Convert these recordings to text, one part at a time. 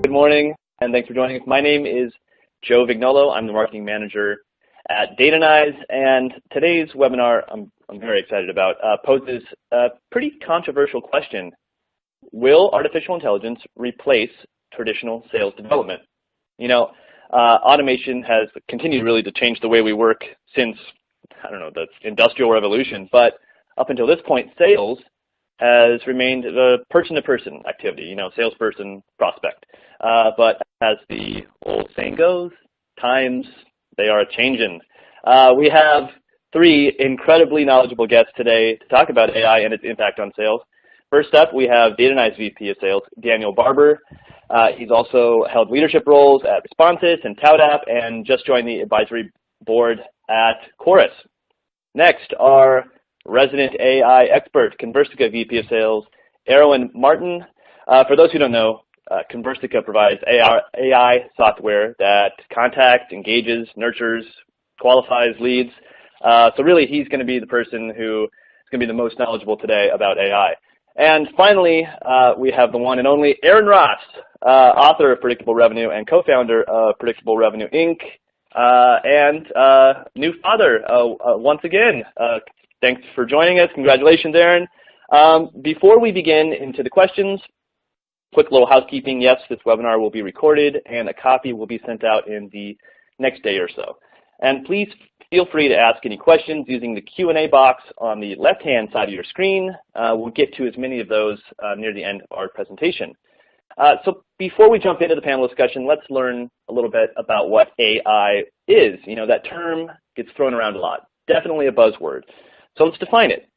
Good morning, and thanks for joining us. My name is Joe Vignolo. I'm the marketing manager at Datanyze, and today's webinar I'm very excited about poses a pretty controversial question. Will artificial intelligence replace traditional sales development? You know, automation has continued really to change the way we work since, I don't know, the Industrial Revolution, but up until this point, sales has remained the person-to-person activity, you know, salesperson, prospect. But as the old saying goes, times, they are a-changin'. We have three incredibly knowledgeable guests today to talk about AI and its impact on sales. First up, we have Datanyze VP of Sales, Daniel Barber. He's also held leadership roles at Responsys and ToutApp and just joined the advisory board at Chorus. Next, our resident AI expert, Conversica VP of Sales, Erroin Martin. For those who don't know, Conversica provides AI software that contacts, engages, nurtures, qualifies leads. So really, he's going to be the person who is going to be the most knowledgeable today about AI. And finally, we have the one and only Aaron Ross, author of Predictable Revenue and co-founder of Predictable Revenue, Inc., and new father once again. Thanks for joining us. Congratulations, Aaron. Before we begin into the questions, quick little housekeeping. Yes, this webinar will be recorded, and a copy will be sent out in the next day or so. And please feel free to ask any questions using the Q&A box on the left-hand side of your screen. We'll get to as many of those near the end of our presentation. So before we jump into the panel discussion, let's learn a little bit about what AI is. You know, that term gets thrown around a lot. Definitely a buzzword. So let's define it.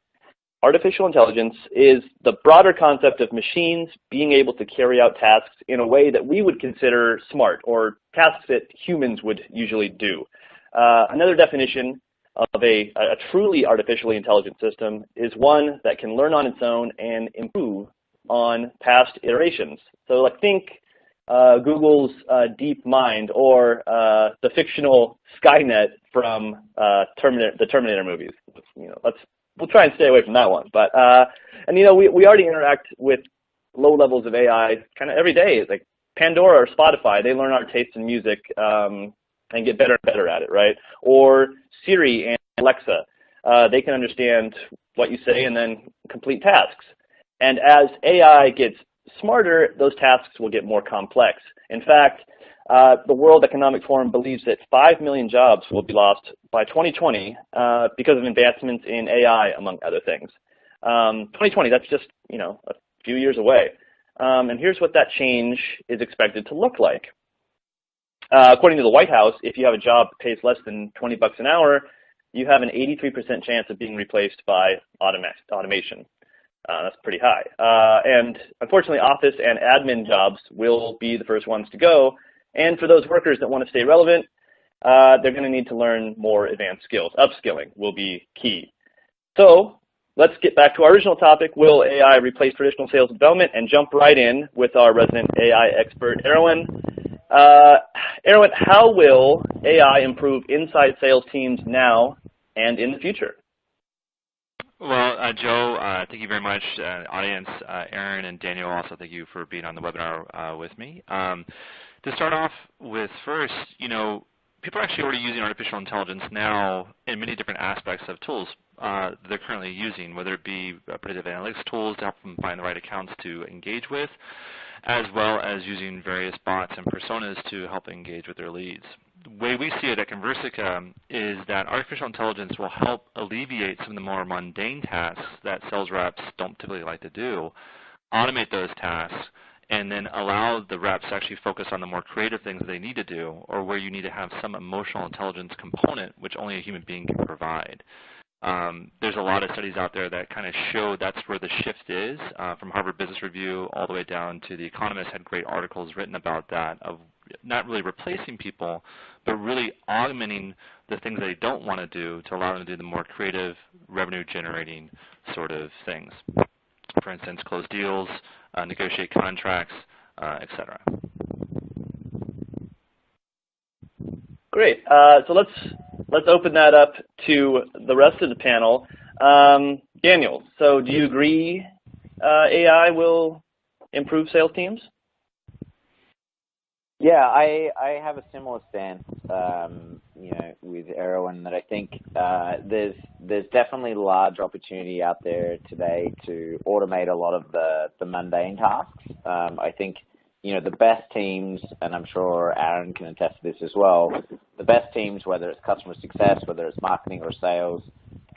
Artificial intelligence is the broader concept of machines being able to carry out tasks in a way that we would consider smart, or tasks that humans would usually do. Another definition of a truly artificially intelligent system is one that can learn on its own and improve on past iterations. So like think Google's DeepMind or the fictional Skynet from the Terminator movies. You know, we'll try and stay away from that one. But and you know, we already interact with low levels of AI kind of every day. It's like Pandora or Spotify. They learn our taste in music and get better and better at it, right? Or Siri and Alexa. They can understand what you say and then complete tasks. And as AI gets smarter, those tasks will get more complex. In fact, the World Economic Forum believes that 5 million jobs will be lost by 2020 because of advancements in AI, among other things. 2020, that's just, you know, a few years away. And here's what that change is expected to look like. According to the White House, if you have a job that pays less than $20 an hour, you have an 83% chance of being replaced by automation. That's pretty high. And unfortunately, office and admin jobs will be the first ones to go. And for those workers that want to stay relevant, they're going to need to learn more advanced skills. Upskilling will be key. So let's get back to our original topic. Will AI replace traditional sales development? And jump right in with our resident AI expert, Erroin. Erroin, how will AI improve inside sales teams now and in the future? Well, Joe, thank you very much, audience. Aaron and Daniel, also thank you for being on the webinar with me. To start off with first, you know, people are actually already using artificial intelligence now in many different aspects of tools they're currently using, whether it be predictive analytics tools to help them find the right accounts to engage with, as well as using various bots and personas to help engage with their leads. The way we see it at Conversica is that artificial intelligence will help alleviate some of the more mundane tasks that sales reps don't typically like to do, automate those tasks, and then allow the reps to actually focus on the more creative things they need to do, or where you need to have some emotional intelligence component, which only a human being can provide. There's a lot of studies out there that kind of show that's where the shift is, from Harvard Business Review all the way down to The Economist had great articles written about that, of not really replacing people, but really augmenting the things they don't want to do to allow them to do the more creative, revenue-generating sort of things. For instance, close deals, negotiate contracts, etc. Great. So let's open that up to the rest of the panel. Daniel, so do you agree AI will improve sales teams? Yeah, I have a similar stance, with Erroin, that I think there's definitely large opportunity out there today to automate a lot of the mundane tasks. I think, the best teams, and I'm sure Aaron can attest to this as well, the best teams, whether it's customer success, whether it's marketing or sales,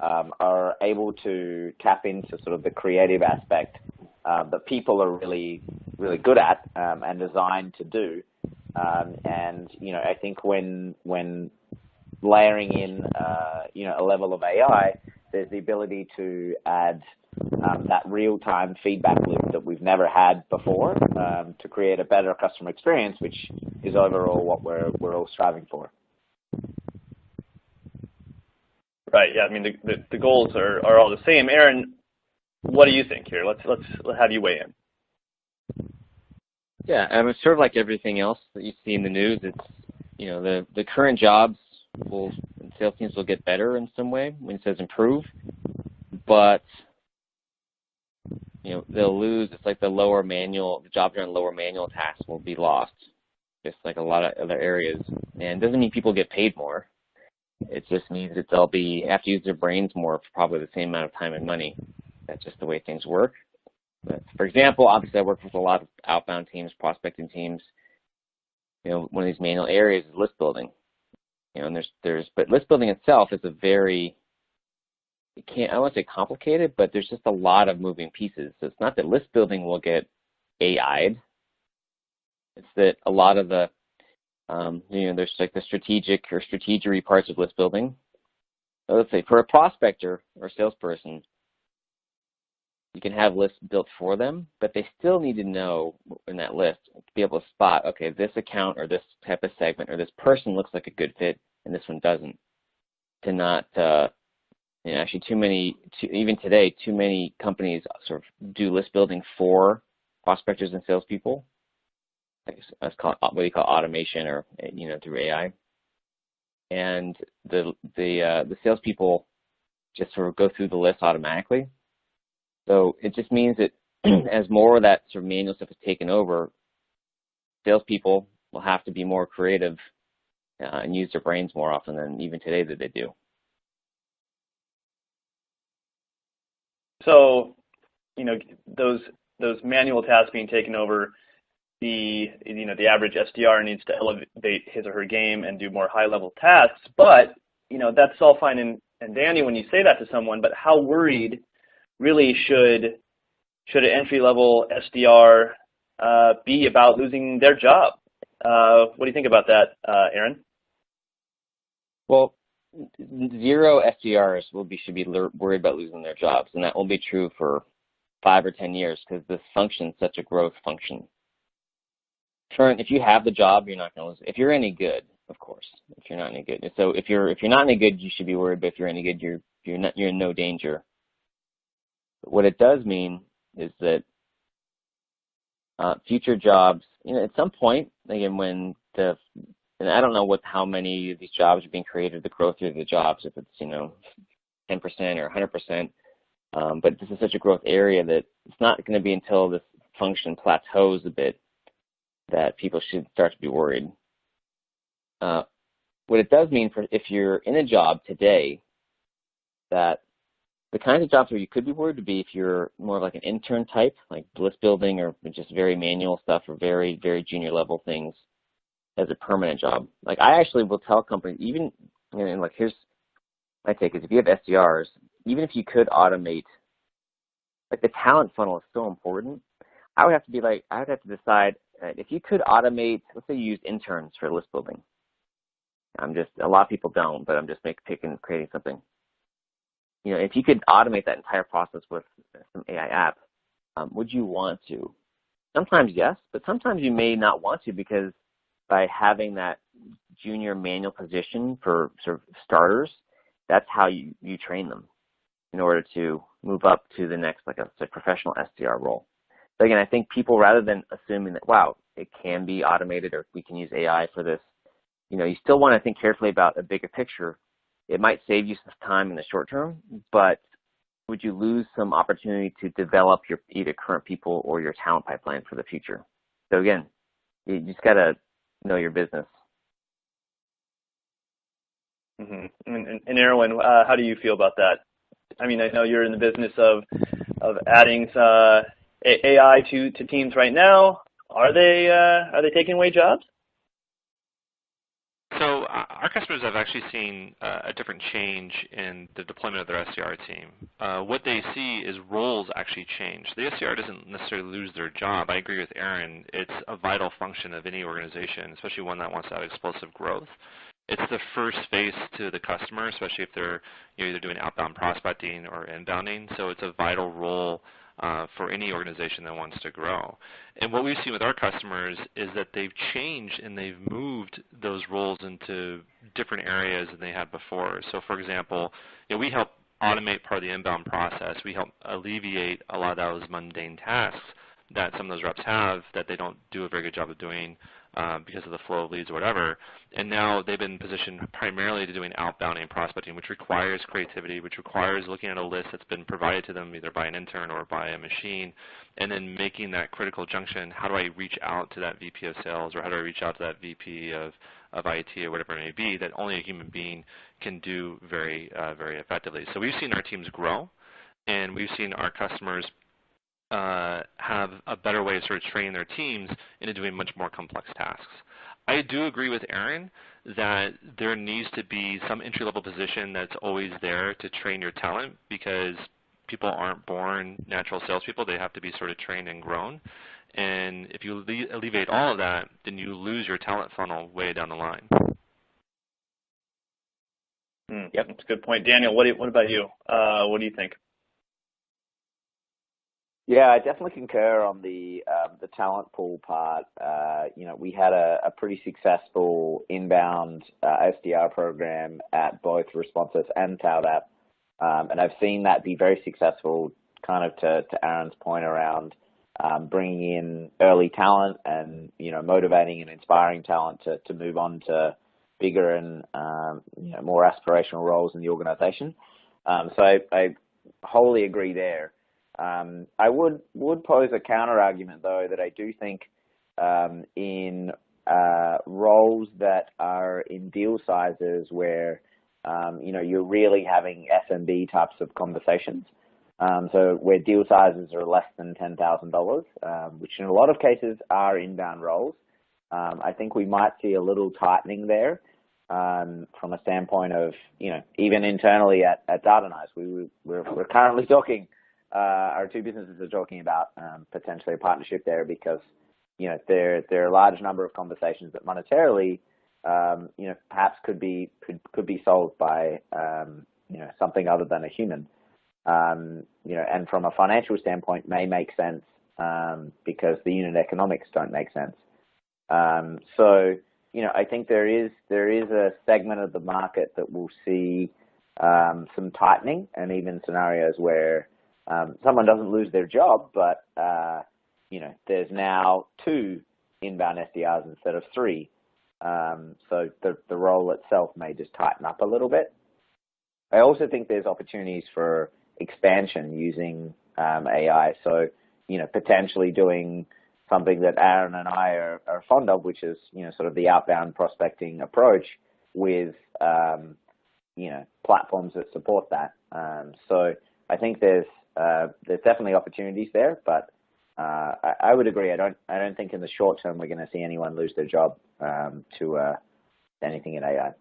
are able to tap into sort of the creative aspect that people are really, really good at and designed to do. I think when layering in, a level of AI, there's the ability to add that real-time feedback loop that we've never had before to create a better customer experience, which is overall what we're all striving for. Right. Yeah. I mean, the goals are all the same. Aaron, what do you think here? Let's have you weigh in. Yeah, it's sort of like everything else that you see in the news. It's, the current jobs sales teams will get better in some way when it says improve, but, they'll lose. It's like the jobs around lower manual tasks will be lost, just like a lot of other areas. And it doesn't mean people get paid more. It just means that they'll have to use their brains more for probably the same amount of time and money. That's just the way things work. But for example, obviously I work with a lot of outbound teams, prospecting teams. One of these manual areas is list building. But list building itself is I don't want to say complicated, but there's just a lot of moving pieces. So it's not that list building will get AI'd. It's that a lot of the, there's like the strategic or strategery parts of list building. So let's say for a prospector or salesperson, you can have lists built for them, but they still need to know in that list to be able to spot, okay, this account or this type of segment or this person looks like a good fit and this one doesn't. To not, actually even today, too many companies sort of do list building for prospectors and salespeople. That's called what you call automation or, through AI. And the salespeople just sort of go through the list automatically. So it just means that as more of that sort of manual stuff is taken over, salespeople will have to be more creative and use their brains more often than even today that they do. So, those manual tasks being taken over, the average SDR needs to elevate his or her game and do more high-level tasks. But, that's all fine and dandy when you say that to someone, but how worried really should an entry-level SDR be about losing their job? What do you think about that, Aaron? Well, zero SDRs should be worried about losing their jobs, and that will be true for 5 or 10 years because this function is such a growth function. If you have the job, you're not going to lose it. If you're any good, of course. If you're not any good, so if you're not any good, you should be worried. But if you're any good, you're in no danger. What it does mean is that future jobs, at some point, again, and I don't know how many of these jobs are being created, the growth of the jobs, if it's, 10% or 100%, but this is such a growth area that it's not going to be until this function plateaus a bit that people should start to be worried. What it does mean if you're in a job today, that the kinds of jobs where you could be worried would be if you're more like an intern type, like list building or just very manual stuff or very, very junior level things as a permanent job. Like I actually will tell companies, even, here's my take is if you have SDRs, even if you could automate, like the talent funnel is so important. I would have to decide if you could automate, let's say you use interns for list building. A lot of people don't, but I'm just creating something. If you could automate that entire process with some AI app, would you want to? Sometimes yes, but sometimes you may not want to because by having that junior manual position for sort of starters, that's how you train them in order to move up to the next, like a professional SDR role. But again, I think people, rather than assuming that, wow, it can be automated or we can use AI for this, you still want to think carefully about a bigger picture. It might save you some time in the short term, but would you lose some opportunity to develop your either current people or your talent pipeline for the future? So again, you just got to know your business. Mm-hmm. And Erroin, how do you feel about that? I mean, I know you're in the business of adding AI to teams right now. Are they taking away jobs? So our customers have actually seen a different change in the deployment of their SDR team. What they see is roles actually change. The SDR doesn't necessarily lose their job. I agree with Aaron. It's a vital function of any organization, especially one that wants to have explosive growth. It's the first face to the customer, especially if they're either doing outbound prospecting or inbounding. So it's a vital role for any organization that wants to grow. And what we've seen with our customers is that they've changed and they've moved those roles into different areas than they had before. So for example, we help automate part of the inbound process. We help alleviate a lot of those mundane tasks that some of those reps have that they don't do a very good job of doing because of the flow of leads or whatever. And now they've been positioned primarily to doing outbound and prospecting, which requires creativity, which requires looking at a list that's been provided to them either by an intern or by a machine, and then making that critical junction. How do I reach out to that VP of sales, or how do I reach out to that VP of IT or whatever it may be that only a human being can do very effectively. So we've seen our teams grow, and we've seen our customers have a better way of sort of training their teams into doing much more complex tasks. I do agree with Aaron that there needs to be some entry-level position that's always there to train your talent, because people aren't born natural salespeople. They have to be sort of trained and grown. And if you alleviate all of that, then you lose your talent funnel way down the line. Yep, that's a good point. Daniel, what about you? What do you think? Yeah, I definitely concur on the talent pool part. We had a pretty successful inbound SDR program at both Responsive and TowDAP, and I've seen that be very successful, kind of to Aaron's point around bringing in early talent and motivating and inspiring talent to move on to bigger and more aspirational roles in the organization. So I wholly agree there. I would pose a counter argument, though, that I do think in roles that are in deal sizes where you're really having SMB types of conversations, so where deal sizes are less than $10,000, which in a lot of cases are inbound roles, I think we might see a little tightening there from a standpoint of even internally at Datanyze. We're currently talking. Our two businesses are talking about potentially a partnership there, because there are a large number of conversations that monetarily perhaps could be solved by something other than a human, and from a financial standpoint may make sense because the unit economics don't make sense. So I think there is a segment of the market that will see some tightening, and even scenarios where someone doesn't lose their job, but there's now 2 inbound SDRs instead of 3. So the role itself may just tighten up a little bit. I also think there's opportunities for expansion using AI. So potentially doing something that Aaron and I are fond of, which is sort of the outbound prospecting approach with platforms that support that. So I think there's definitely opportunities there, but I would agree. I don't think in the short term we're going to see anyone lose their job to anything in AI.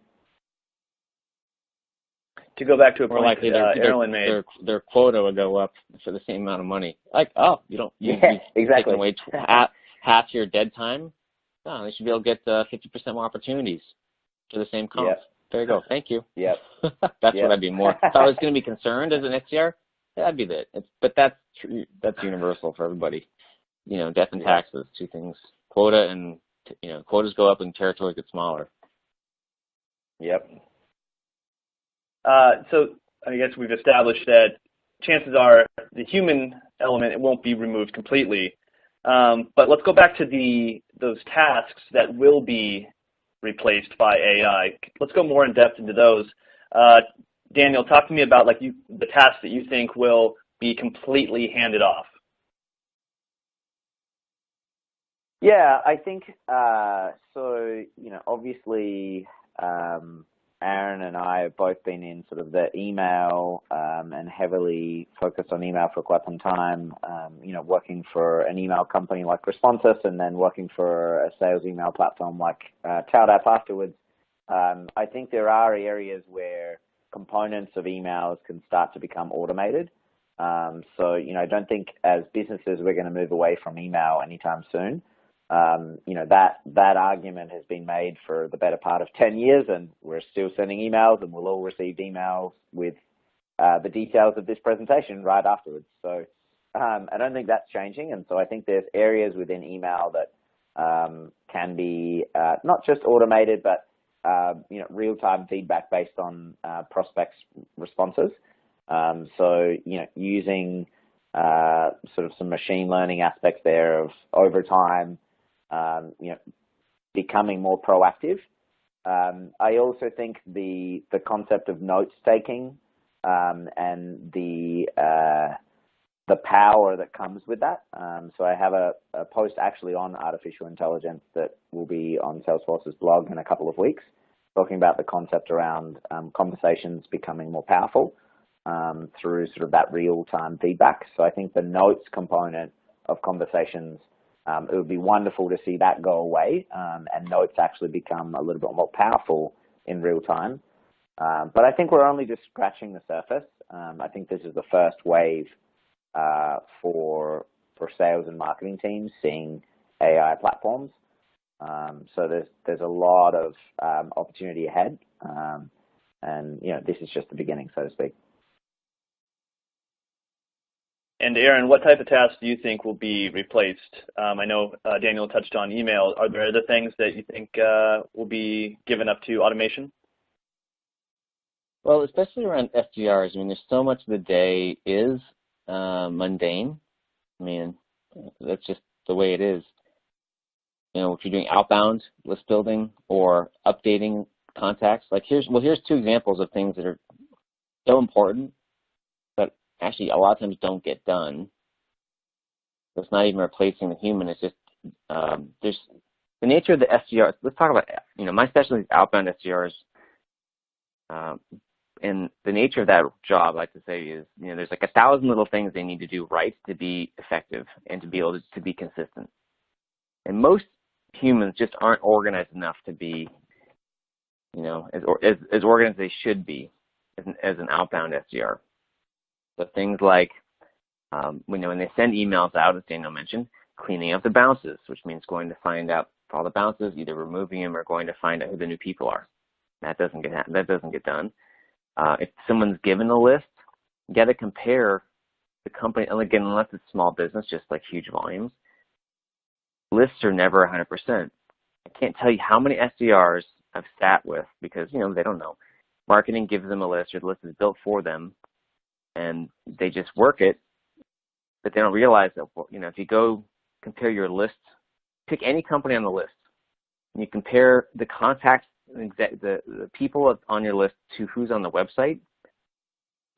To go back to a point likely Erroin made, their quota would go up for the same amount of money. Like, you've exactly. taken away half your dead time. No, they should be able to get 50% more opportunities for the same comp. Yep. There you go. Thank you. Yep. That's what I'd be more. If I was going to be concerned as an SDR, that'd be it. But that's universal for everybody. Death and taxes, 2 things. Quota and quotas go up and territory gets smaller. Yep. So I guess we've established that chances are the human element, it won't be removed completely. But let's go back to those tasks that will be replaced by AI. Let's go more in depth into those. Daniel, talk to me about the tasks that you think will be completely handed off. Yeah, I think so. Obviously, Aaron and I have both been in sort of the email and heavily focused on email for quite some time. Working for an email company like Responsus, and then working for a sales email platform like ToutApp afterwards. I think there are areas where components of emails can start to become automated. I don't think as businesses we're going to move away from email anytime soon. That argument has been made for the better part of 10 years, and we're still sending emails, and we'll all receive emails with the details of this presentation right afterwards. So I don't think that's changing, and so I think there's areas within email that can be not just automated, but real-time feedback based on prospects' responses. Using sort of some machine learning aspects there of over time, becoming more proactive. I also think the concept of notes taking and the power that comes with that. So I have a post actually on artificial intelligence that will be on Salesforce's blog in a couple of weeks, talking about the concept around conversations becoming more powerful through sort of that real-time feedback. So I think the notes component of conversations, it would be wonderful to see that go away and notes actually become a little bit more powerful in real time. But I think we're only just scratching the surface. I think this is the first wave for sales and marketing teams seeing AI platforms. So there's a lot of opportunity ahead, and this is just the beginning, so to speak. And Aaron, what type of tasks do you think will be replaced? I know Daniel touched on email. Are there other things that you think will be given up to automation? Well, especially around SDRs. I mean, there's so much of the day is mundane. I mean, that's just the way it is. If you're doing outbound list building or updating contacts, like here's two examples of things that are so important, but actually a lot of times don't get done. So it's not even replacing the human. It's just there's the nature of the SDRs. Let's talk about my specialty is outbound SDRs, and the nature of that job, I like to say, is there's like 1,000 little things they need to do right to be effective and to be able to be consistent. And most humans just aren't organized enough to be, as organized as they should be as an outbound SDR. So things like, when they send emails out, as Daniel mentioned, cleaning up the bounces, which means going to find out all the bounces, either removing them or going to find out who the new people are. That doesn't get done. If someone's given a list, you got to compare the company, and again, unless it's small business, just like huge volumes, lists are never 100%. I can't tell you how many SDRs I've sat with because, they don't know. Marketing gives them a list, or the list is built for them, and they just work it, but they don't realize that, if you go compare your list, pick any company on the list, and you compare the contacts, the people on your list to who's on the website,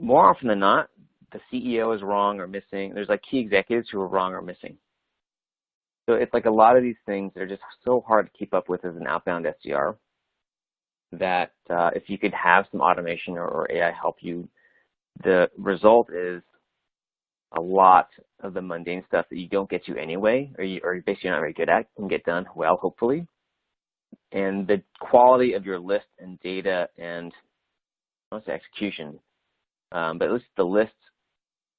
more often than not, the CEO is wrong or missing. There's like key executives who are wrong or missing. So it's like a lot of these things that are just so hard to keep up with as an outbound SDR that if you could have some automation or AI help you, the result is a lot of the mundane stuff that you don't get to anyway, or you're basically not very good at, can get done well, hopefully. And the quality of your list and data and, I won't say execution, but at least the list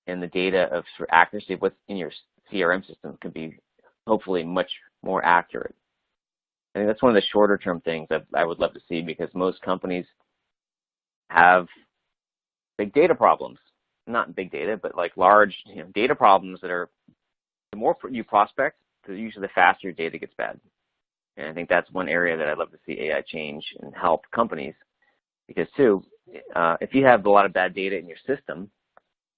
and the data of sort of accuracy of what's in your CRM system could be hopefully much more accurate. I think that's one of the shorter term things that I would love to see, because most companies have big data problems. Not big data, but like large data problems that are, the more you prospect, usually the faster your data gets bad. And I think that's one area that I'd love to see AI change and help companies. Because too, if you have a lot of bad data in your system,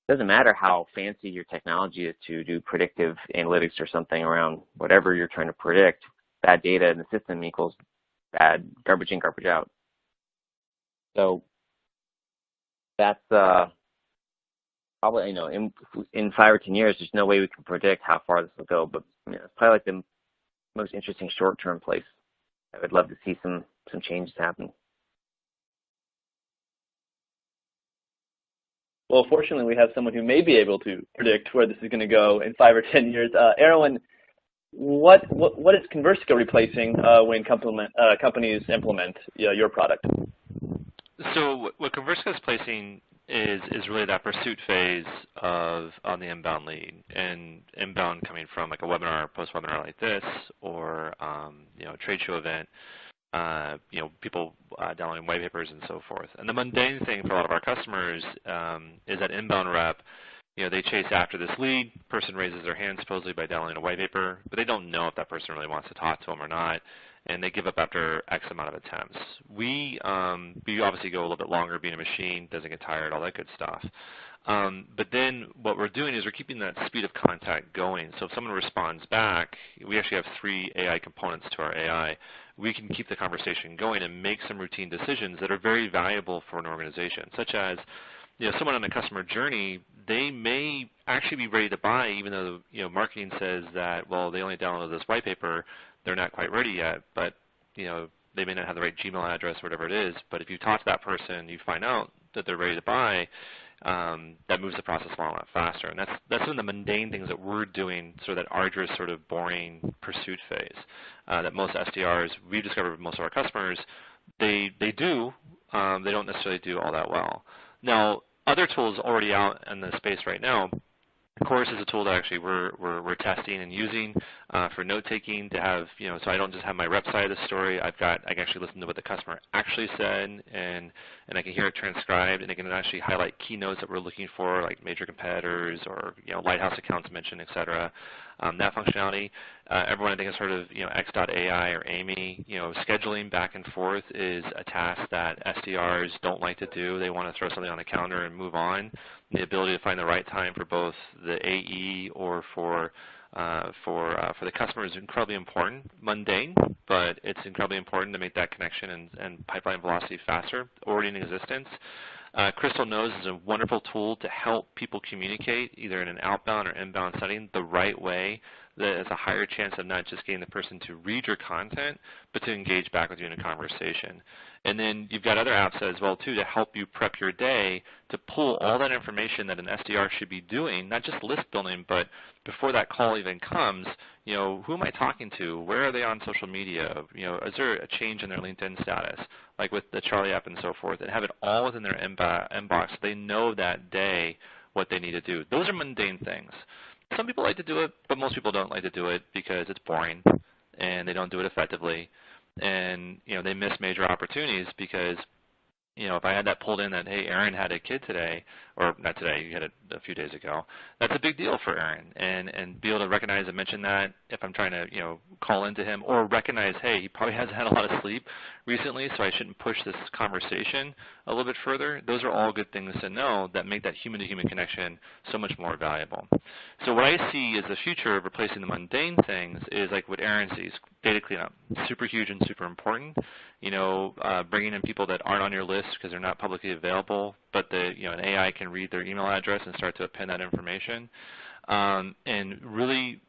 it doesn't matter how fancy your technology is to do predictive analytics or something around whatever you're trying to predict. Bad data in the system equals bad garbage in, garbage out. So that's probably, in 5 or 10 years, there's no way we can predict how far this will go. But it's probably like the most interesting short-term place. I would love to see some changes happen. Well, fortunately, we have someone who may be able to predict where this is going to go in 5 or 10 years. Erroin, what is Conversica replacing when companies implement your product? So what Conversica is placing is really that pursuit phase on the inbound lead, and inbound coming from like a webinar, post-webinar like this, or a trade show event. People downloading white papers and so forth. And the mundane thing for a lot of our customers is that inbound rep, they chase after this lead, person raises their hand supposedly by downloading a white paper, but they don't know if that person really wants to talk to them or not, and they give up after X amount of attempts. We obviously go a little bit longer, being a machine, doesn't get tired, all that good stuff. But then what we're doing is we're keeping that speed of contact going. So if someone responds back, we actually have 3 AI components to our AI. We can keep the conversation going and make some routine decisions that are very valuable for an organization, such as someone on a customer journey, they may actually be ready to buy, even though marketing says that, well, they only downloaded this white paper, they're not quite ready yet, but they may not have the right Gmail address, whatever it is. But if you talk to that person, you find out that they're ready to buy, that moves the process along a lot faster. And that's one of the mundane things that we're doing, sort of that arduous, sort of boring pursuit phase that most SDRs, we've discovered with most of our customers, they do, they don't necessarily do all that well. Now, other tools already out in the space right now. Chorus is a tool that actually we're testing and using for note-taking to have, so I don't just have my rep side of the story. I can actually listen to what the customer actually said, and I can hear it transcribed, and I can actually highlight keynotes that we're looking for, like major competitors or lighthouse accounts mentioned, et cetera. That functionality. Everyone I think has heard of X.AI or Amy. Scheduling back and forth is a task that SDRs don't like to do. They want to throw something on the calendar and move on. The ability to find the right time for both the AE or for the customer is incredibly important. Mundane, but it's incredibly important to make that connection and pipeline velocity faster, already in existence. Crystal Knows is a wonderful tool to help people communicate either in an outbound or inbound setting the right way. That has a higher chance of not just getting the person to read your content, but to engage back with you in a conversation. And then you've got other apps as well, too, to help you prep your day to pull all that information that an SDR should be doing, not just list building, but before that call even comes, who am I talking to? Where are they on social media? Is there a change in their LinkedIn status, like with the Charlie app and so forth, and have it all within their inbox so they know that day what they need to do. Those are mundane things. Some people like to do it, but most people don't like to do it because it's boring and they don't do it effectively. And, they miss major opportunities because, if I had that pulled in that, hey, Aaron had a kid today, or not today, you had it a few days ago, that's a big deal for Aaron. And be able to recognize and mention that if I'm trying to, call into him, or recognize, hey, he probably hasn't had a lot of sleep recently, so I shouldn't push this conversation a little bit further. Those are all good things to know that make that human-to-human connection so much more valuable. So what I see as the future of replacing the mundane things is like what Aaron sees, data cleanup, super huge and super important. Bringing in people that aren't on your list because they're not publicly available, but an AI can read their email address and start to append that information, and really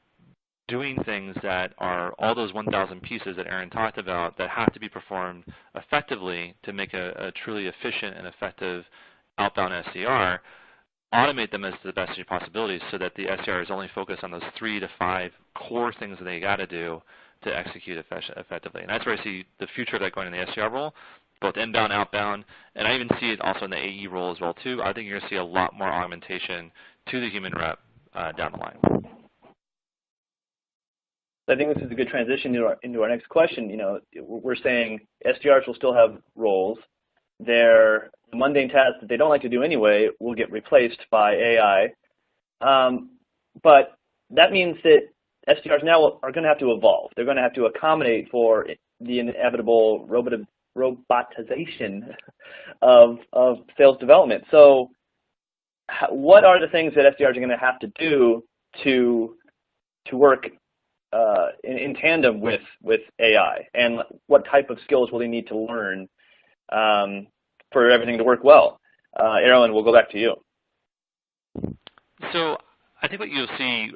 doing things that are all those 1,000 pieces that Aaron talked about that have to be performed effectively to make a truly efficient and effective outbound SDR. Automate them as to the best of your possibilities so that the SDR is only focused on those 3 to 5 core things that they got to do to execute effectively. And that's where I see the future of that going in the SDR role, both inbound, outbound, and I even see it also in the AE role as well too. I think you're going to see a lot more augmentation to the human rep down the line. I think this is a good transition into our next question. We're saying SDRs will still have roles. Their mundane tasks that they don't like to do anyway will get replaced by AI. But that means that SDRs now are going to have to evolve. They're going to have to accommodate for the inevitable robotization of sales development. So what are the things that SDRs are going to have to do to work in tandem with AI? And what type of skills will they need to learn for everything to work well? Erroin, we'll go back to you. So I think what you'll see,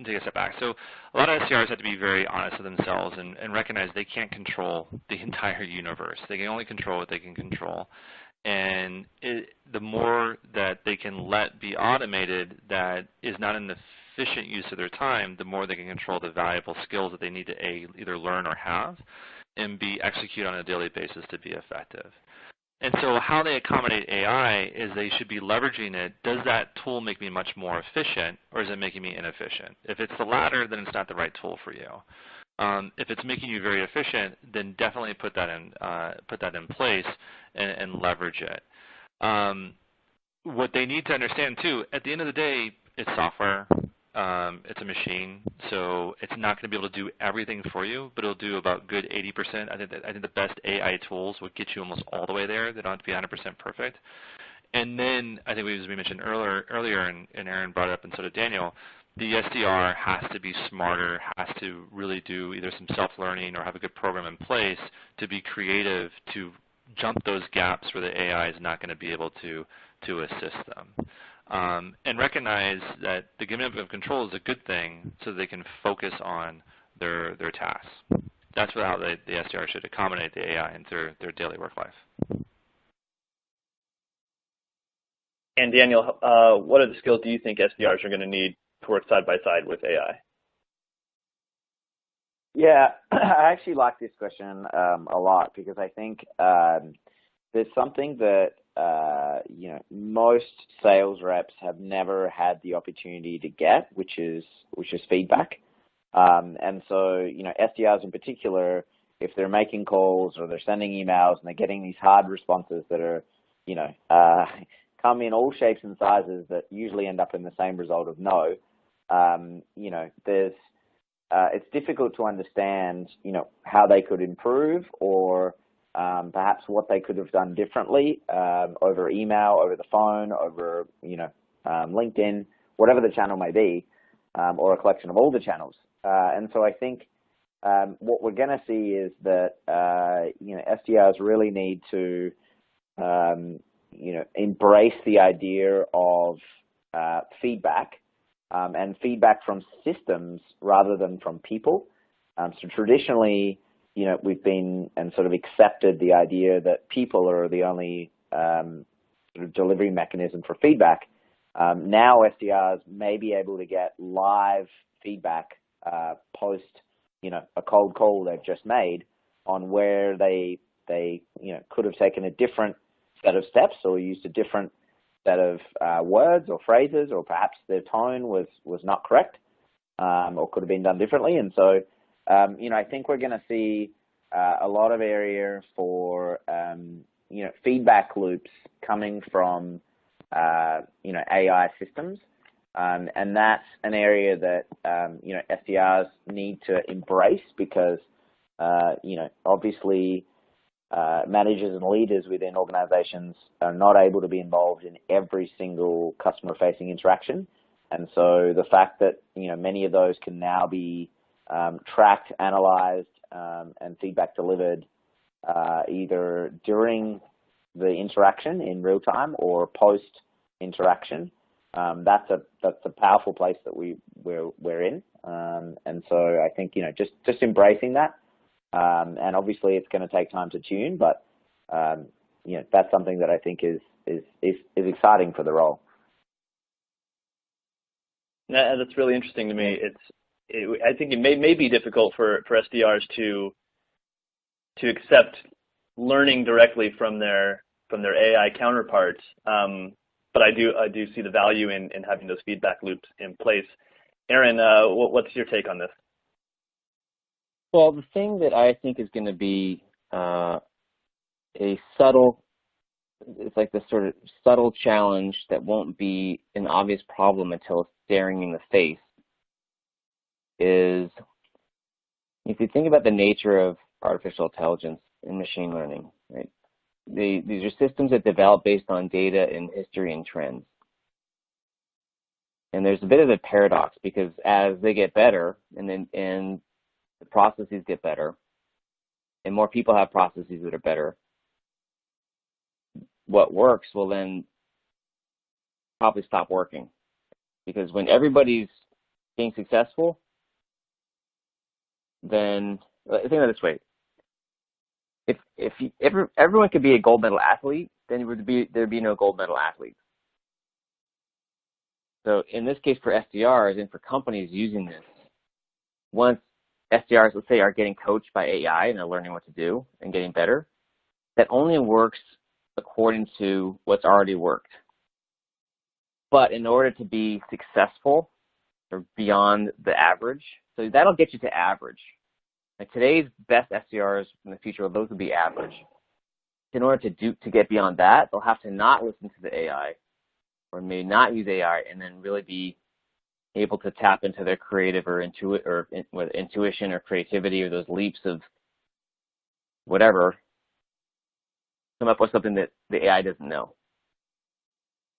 take a step back. So a lot of SDRs have to be very honest with themselves and recognize they can't control the entire universe. They can only control what they can control. And the more that they can let be automated that is not an efficient use of their time, the more they can control the valuable skills that they need to either learn or have and be execute on a daily basis to be effective. And so how they accommodate AI is they should be leveraging it. Does that tool make me much more efficient, or is it making me inefficient? If it's the latter, then it's not the right tool for you. If it's making you very efficient, then definitely put that in place and leverage it. What they need to understand too, at the end of the day, it's software. It's a machine, so it's not going to be able to do everything for you, but it'll do about good 80%. I think the best AI tools will get you almost all the way there. They don't have to be 100% perfect. And then I think as we mentioned earlier, and Aaron brought it up, and so did Daniel, the SDR has to be smarter, has to really do either some self-learning or have a good program in place to be creative to jump those gaps where the AI is not going to be able to assist them. And recognize that the giving up of control is a good thing so they can focus on their tasks. That's how the SDR should accommodate the AI into their daily work life. And Daniel, what are the skills do you think SDRs are going to need to work side by side with AI? Yeah, I actually like this question a lot because I think there's something that most sales reps have never had the opportunity to get, which is feedback. And so SDRs in particular, if they're making calls or they're sending emails and they're getting these hard responses that are come in all shapes and sizes that usually end up in the same result of no. It's difficult to understand, how they could improve or perhaps what they could have done differently over email, over the phone, over, LinkedIn, whatever the channel may be, or a collection of all the channels. And so I think what we're going to see is that, SDRs really need to, embrace the idea of feedback and feedback from systems rather than from people. So traditionally, we've been and sort of accepted the idea that people are the only sort of delivery mechanism for feedback. Now SDRs may be able to get live feedback post, a cold call they've just made on where they could have taken a different set of steps or used a different set of words or phrases, or perhaps their tone was not correct or could have been done differently. And so, I think we're going to see a lot of area for, feedback loops coming from, AI systems. And that's an area that, SDRs need to embrace because, obviously, managers and leaders within organizations are not able to be involved in every single customer-facing interaction. And so the fact that, many of those can now be tracked, analyzed, and feedback delivered either during the interaction in real time or post-interaction, that's a powerful place that we're in. And so I think, just embracing that. And obviously it's going to take time to tune, but that's something that I think is exciting for the role. Yeah, that's really interesting to me. I think it may be difficult for SDRs to accept learning directly from their AI counterparts, but I do see the value in having those feedback loops in place. Aaron, what's your take on this? Well, the thing that I think is going to be a subtle, it's like this sort of subtle challenge that won't be an obvious problem until it's staring in the face, is if you think about the nature of artificial intelligence and machine learning, right? These are systems that develop based on data and history and trends. And there's a bit of a paradox because as they get better and the processes get better and more people have processes that are better, what works will then probably stop working. Because when everybody's being successful, then think of it this way: if everyone could be a gold medal athlete, then there'd be no gold medal athletes. So in this case, for SDRs and for companies using this, once SDRs, let's say, are getting coached by AI and they're learning what to do and getting better, that only works according to what's already worked. But in order to be successful or beyond the average, so that'll get you to average. Like today's best SDRs in the future, those will be average. In order to get beyond that, they'll have to not listen to the AI, or maybe not use AI, and then really be able to tap into their creative or intuition or creativity, or those leaps of whatever, come up with something that the AI doesn't know.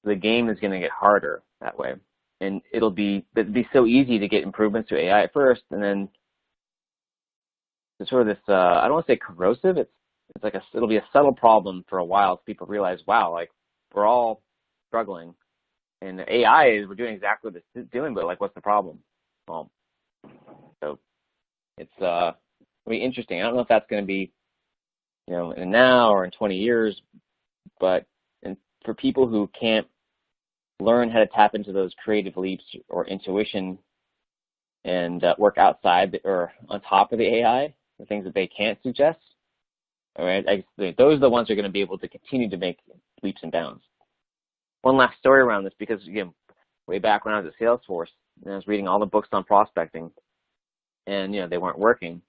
The game is going to get harder that way, and it'll be so easy to get improvements to AI at first, and then it's sort of this I don't want to say corrosive. It's like it'll be a subtle problem for a while. So people realize, wow, like we're all struggling. And the AI we're doing exactly what it's doing, but like, what's the problem? Well, so it's it'll be interesting. I don't know if that's going to be, in now or in 20 years, but for people who can't learn how to tap into those creative leaps or intuition and work outside or on top of the AI, the things that they can't suggest, all right, those are the ones who are going to be able to continue to make leaps and bounds. One last story around this, because again, way back when I was at Salesforce, and I was reading all the books on prospecting, and they weren't working.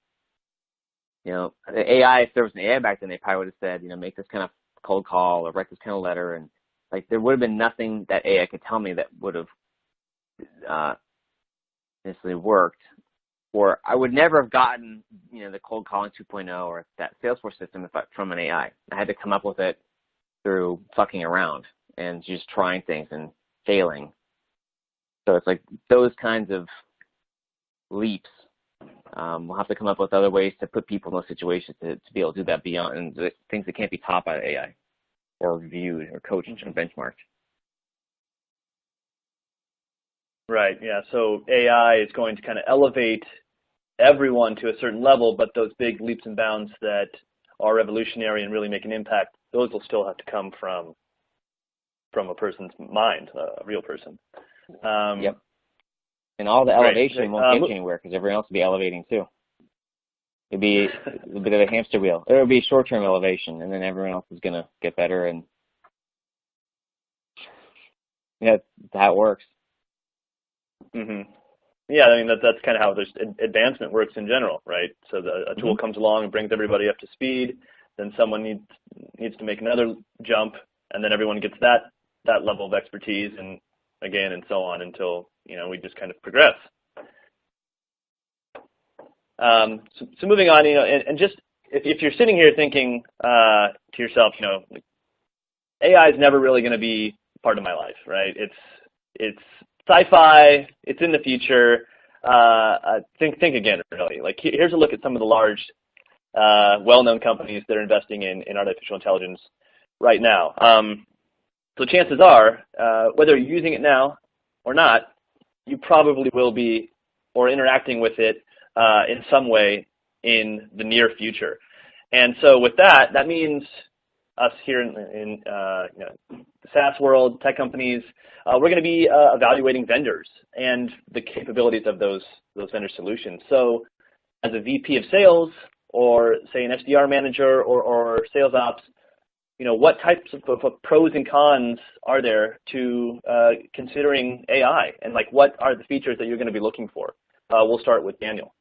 The AI, if there was an AI back then, they probably would have said, make this kind of cold call or write this kind of letter, and like there would have been nothing that AI could tell me that would have necessarily worked, or I would never have gotten the cold calling 2.0 or that Salesforce system from an AI. I had to come up with it through fucking around and just trying things and failing. So it's like those kinds of leaps. We'll have to come up with other ways to put people in those situations to be able to do that beyond, and the things that can't be taught by AI or reviewed or coached or benchmarked. Right, yeah. So AI is going to kind of elevate everyone to a certain level, but those big leaps and bounds that are revolutionary and really make an impact, those will still have to come from a person's mind, a real person. Yep. And all the elevation won't get you anywhere because everyone else will be elevating too. It'll be a bit of a hamster wheel. It'll be short-term elevation, and then everyone else is going to get better. And that's how it works. Mm-hmm. Yeah, I mean that's kind of how there's advancement works in general, right? So a tool comes along and brings everybody up to speed. Then someone needs to make another jump, and then everyone gets that level of expertise, and again, and so on until we just kind of progress. So moving on, and just if you're sitting here thinking to yourself, AI is never really going to be part of my life, right? It's sci-fi. It's in the future. Think again, really. Like here's a look at some of the large, well-known companies that are investing in artificial intelligence right now. So chances are, whether you're using it now or not, you probably will be or interacting with it in some way in the near future. And so with that means us here in the SaaS world, tech companies, we're going to be evaluating vendors and the capabilities of those vendor solutions. So as a VP of sales or say an SDR manager or sales ops, what types of pros and cons are there to considering AI, and like what are the features that you're going to be looking for? We'll start with Daniel.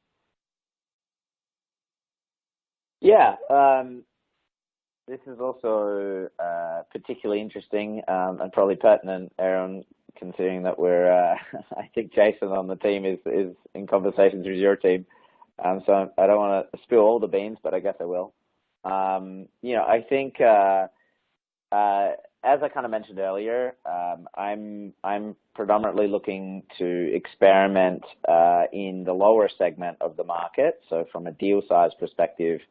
Yeah, this is also particularly interesting and probably pertinent, Aaron, considering that we're, I think Jason on the team is in conversations with your team. So I don't want to spill all the beans, but I guess I will. I think as I kind of mentioned earlier, I'm predominantly looking to experiment in the lower segment of the market. So from a deal size perspective,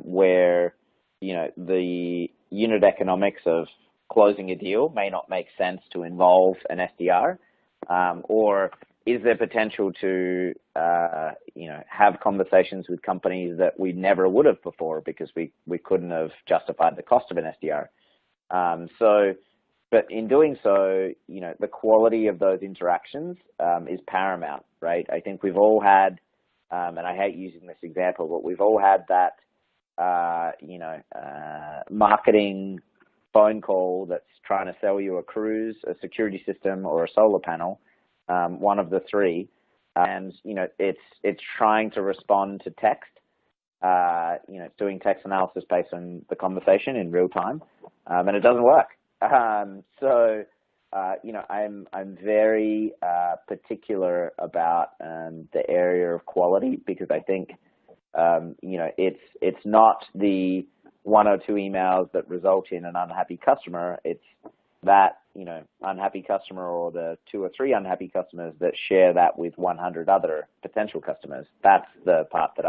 where the unit economics of closing a deal may not make sense to involve an SDR, or is there potential to have conversations with companies that we never would have before because we couldn't have justified the cost of an SDR. But in doing so, the quality of those interactions is paramount, right? I think we've all had, and I hate using this example, but we've all had that, marketing phone call that's trying to sell you a cruise, a security system, or a solar panel, one of the three, and it's trying to respond to text, it's doing text analysis based on the conversation in real time, and it doesn't work. I'm very particular about the area of quality because I think it's not the one or two emails that result in an unhappy customer. It's that unhappy customer or the 2 or 3 unhappy customers that share that with 100 other potential customers. That's the part that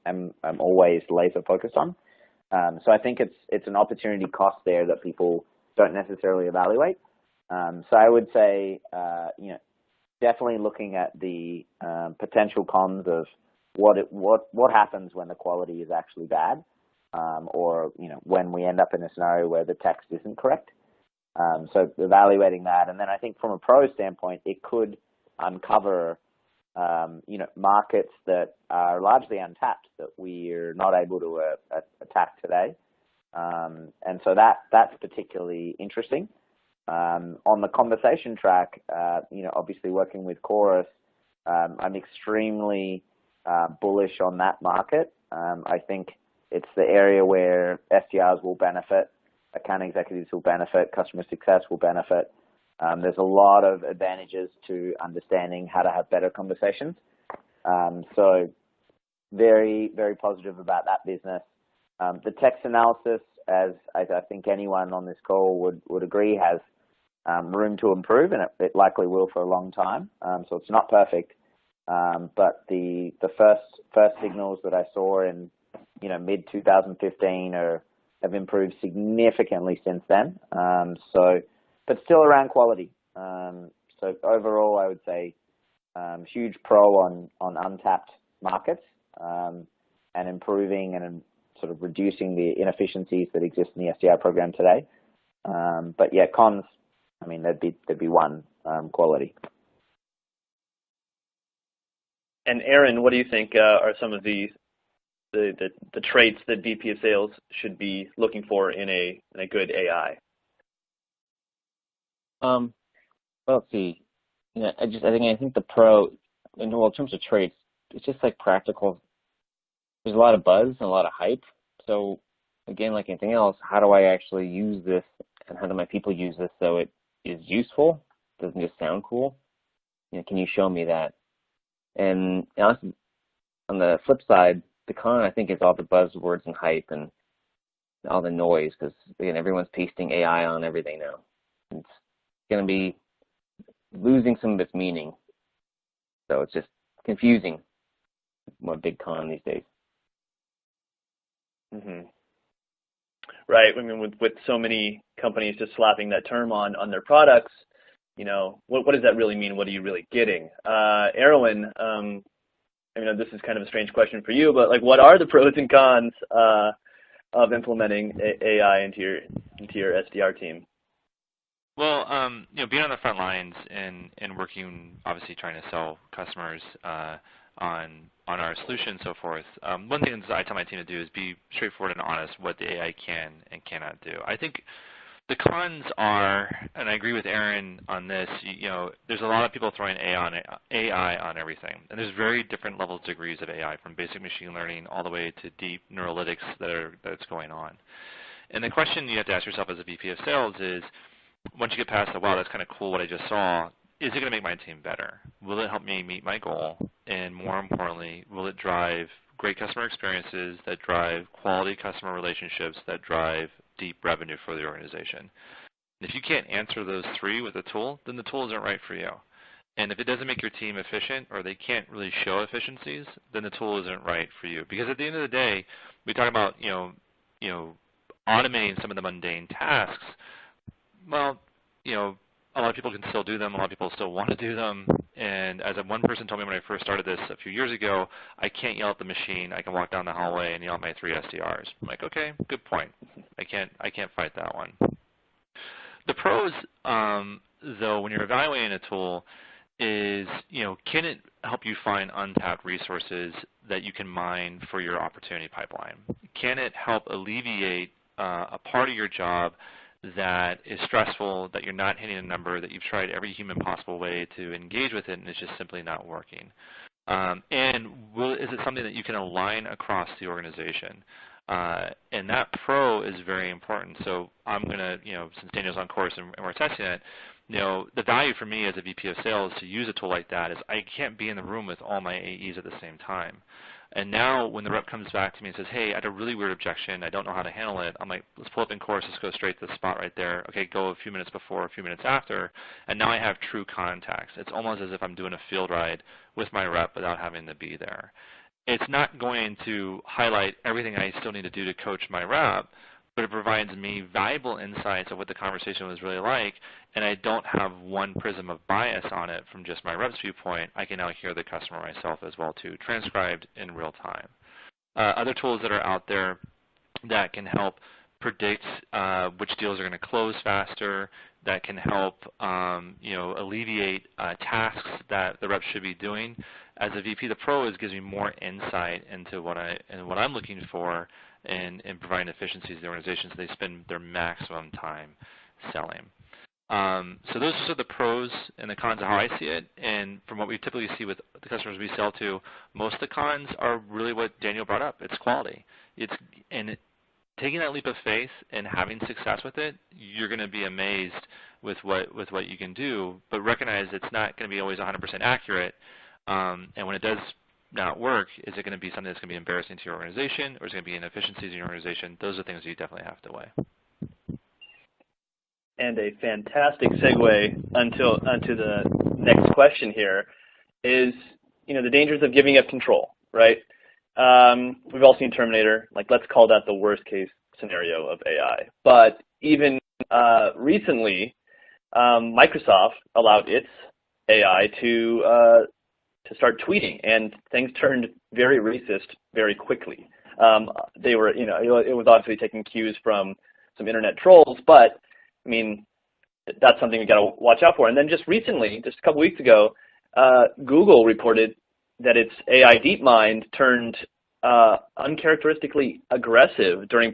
I'm always laser focused on. So I think it's an opportunity cost there that people don't necessarily evaluate. So I would say, definitely looking at the potential cons of what happens when the quality is actually bad, or when we end up in a scenario where the text isn't correct. So evaluating that, and then I think from a pro standpoint, it could uncover markets that are largely untapped that we're not able to attack today. And so that's particularly interesting. On the conversation track, obviously working with Chorus, I'm extremely bullish on that market. I think it's the area where SDRs will benefit, account executives will benefit, customer success will benefit. There's a lot of advantages to understanding how to have better conversations. So very, very positive about that business. The text analysis, as I think anyone on this call would agree, has room to improve, and it likely will for a long time. So it's not perfect, but the first signals that I saw in mid 2015 have improved significantly since then. But still around quality. So overall, I would say huge pro on untapped markets, and improving and sort of reducing the inefficiencies that exist in the SDR program today. But yeah, cons, I mean, there'd be one, quality. And Aaron, what do you think are some of the traits that VP of Sales should be looking for in a good AI? Well, let's see. I think the pro, in terms of traits, it's just like practical. There's a lot of buzz and a lot of hype. So again, like anything else, how do I actually use this, and how do my people use this so it is useful? Doesn't just sound cool. Can you show me that? And honestly, on the flip side, the con, I think, is all the buzzwords and hype and all the noise, because again, everyone's pasting AI on everything now. It's going to be losing some of its meaning. So it's just confusing. One big con these days. Mm-hmm. Right. I mean, with so many companies just slapping that term on their products, what does that really mean? What are you really getting? Erroin, this is kind of a strange question for you, but what are the pros and cons of implementing AI into your SDR team? Well, being on the front lines and working, obviously trying to sell customers on our solution and so forth, one thing that I tell my team to do is be straightforward and honest what the AI can and cannot do. I think the cons are, and I agree with Aaron on this, there's a lot of people throwing AI on everything. And there's very different levels, degrees of AI, from basic machine learning all the way to deep neurolytics that's going on. And the question you have to ask yourself as a VP of Sales is, once you get past the, wow, that's kind of cool what I just saw, is it going to make my team better? Will it help me meet my goal? And more importantly, will it drive great customer experiences that drive quality customer relationships that drive deep revenue for the organization? If you can't answer those three with a tool, then the tool isn't right for you. And if it doesn't make your team efficient, or they can't really show efficiencies, then the tool isn't right for you. Because at the end of the day, we talk about automating some of the mundane tasks. Well, a lot of people can still do them. A lot of people still want to do them. And as one person told me when I first started this a few years ago, I can't yell at the machine. I can walk down the hallway and yell at my 3 SDRs. I'm like, okay, good point. I can't fight that one. The pros, though, when you're evaluating a tool, is, can it help you find untapped resources that you can mine for your opportunity pipeline? Can it help alleviate a part of your job that is stressful, that you're not hitting a number, that you've tried every human possible way to engage with it and it's just simply not working? And is it something that you can align across the organization? And that pro is very important. So I'm going to, since Daniel's on course and we're testing it, the value for me as a VP of Sales to use a tool like that is I can't be in the room with all my AEs at the same time. And now when the rep comes back to me and says, hey, I had a really weird objection, I don't know how to handle it, I'm like, let's pull up in course, let's go straight to the spot right there. Okay, go a few minutes before, a few minutes after, and now I have true context. It's almost as if I'm doing a field ride with my rep without having to be there. It's not going to highlight everything I still need to do to coach my rep, but it provides me valuable insights of what the conversation was really like, and I don't have one prism of bias on it from just my rep's viewpoint. I can now hear the customer myself as well too, transcribed in real time. Other tools that are out there that can help predict which deals are going to close faster, that can help alleviate tasks that the rep should be doing. As a VP, the pro gives me more insight into what I'm looking for in providing efficiencies to the organization, so they spend their maximum time selling. So those are the pros and the cons of how I see it. And from what we typically see with the customers we sell to, most of the cons are really what Daniel brought up. It's quality. Taking that leap of faith and having success with it, you're going to be amazed with what you can do, but recognize it's not going to be always 100% accurate. And when it does not work, is it going to be something that's going to be embarrassing to your organization, or is it going to be inefficiencies in your organization? Those are things you definitely have to weigh. And a fantastic segue onto the next question here is, the dangers of giving up control, right? We've all seen Terminator. Like, let's call that the worst case scenario of AI. But even recently, Microsoft allowed its AI to start tweeting, and things turned very racist very quickly. They were, it was obviously taking cues from some internet trolls, but I mean, that's something we got to watch out for. And then just recently, just a couple weeks ago, Google reported that its AI DeepMind turned uncharacteristically aggressive during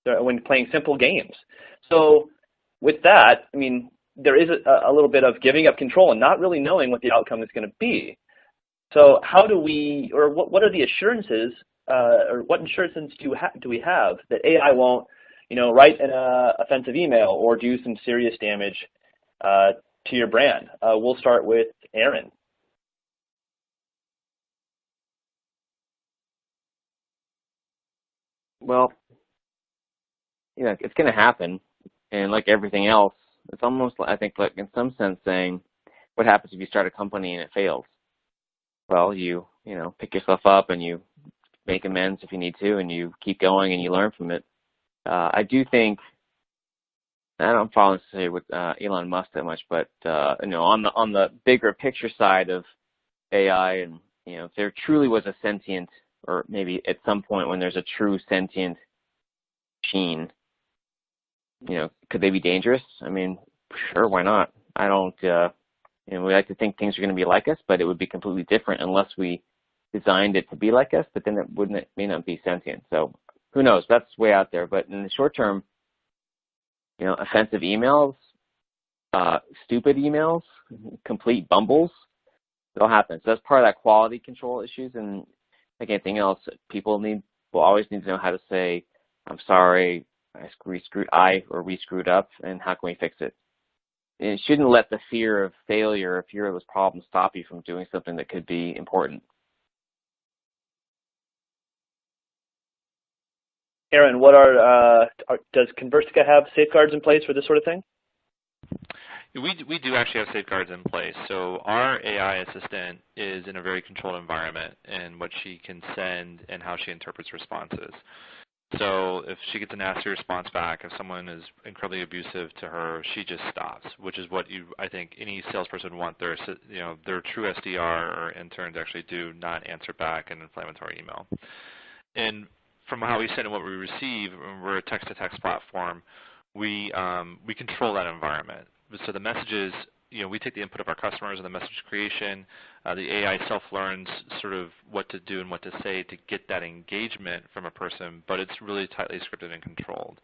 when playing simple games. So with that, I mean, there is a little bit of giving up control and not really knowing what the outcome is going to be. So how do we, or what are the assurances, or what assurances do we have that AI won't, write an offensive email or do some serious damage to your brand? We'll start with Aaron. Well, it's going to happen, and like everything else, it's almost, I think, like in some sense saying, what happens if you start a company and it fails? Well, you pick yourself up and you make amends if you need to, and you keep going and you learn from it. I do think, I don't follow necessarily with Elon Musk that much, but on the bigger picture side of AI, and if there truly was a sentient, or maybe at some point when there's a true sentient machine, could they be dangerous? I mean, sure, why not? I don't, we like to think things are going to be like us, but it would be completely different unless we designed it to be like us, but then it may not be sentient. So who knows? That's way out there. But in the short term, offensive emails, stupid emails, complete bumbles, it'll happen. So that's part of that quality control issues. And like anything else, people will always need to know how to say, I'm sorry, we screwed up, and how can we fix it? And it shouldn't let the fear of failure or fear of this problem stop you from doing something that could be important. Aaron, does Conversica have safeguards in place for this sort of thing? We do actually have safeguards in place. So our AI assistant is in a very controlled environment in what she can send and how she interprets responses. So if she gets a nasty response back, if someone is incredibly abusive to her, she just stops, which is what I think any salesperson would want their true SDR or intern to actually do, not answer back an inflammatory email. And from how we send and what we receive, we're a text-to-text platform, we control that environment. So the messages, we take the input of our customers and the message creation. The AI self-learns sort of what to do and what to say to get that engagement from a person, but it's really tightly scripted and controlled.